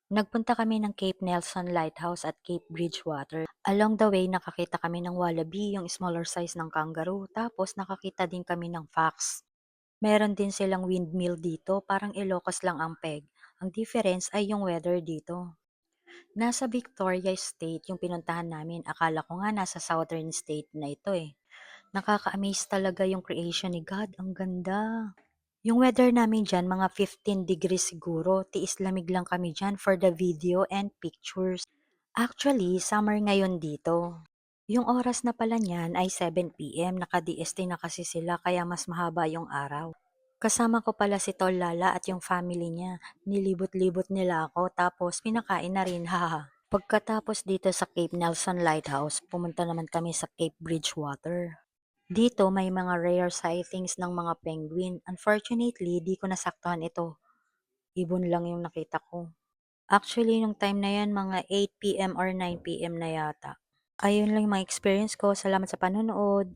Nagpunta kami ng Cape Nelson Lighthouse at Cape Bridgewater. Along the way, nakakita kami ng wallaby, yung smaller size ng kangaroo, tapos nakakita din kami ng fox. Meron din silang windmill dito, parang Ilocos lang ang peg. Ang difference ay yung weather dito. Nasa Victoria State yung pinuntahan namin. Akala ko nga nasa southern state na ito eh. Nakaka-amaze talaga yung creation ni God. Ang ganda. Yung weather namin dyan, mga 15 degrees siguro. Tiis lamig lang kami dyan for the video and pictures. Actually, summer ngayon dito. Yung oras na pala niyan ay 7 p.m. Naka-DST na kasi sila kaya mas mahaba yung araw. Kasama ko pala si Tol Lala at yung family niya. Nilibot-libot nila ako tapos pinakain na rin, haha. Pagkatapos dito sa Cape Nelson Lighthouse, pumunta naman kami sa Cape Bridgewater. Dito may mga rare sightings ng mga penguin. Unfortunately, di ko nasaktuhan ito. Ibon lang yung nakita ko. Actually, nung time na yan, mga 8 p.m. or 9 p.m. na yata. Ayun lang yung mga experience ko. Salamat sa panonood.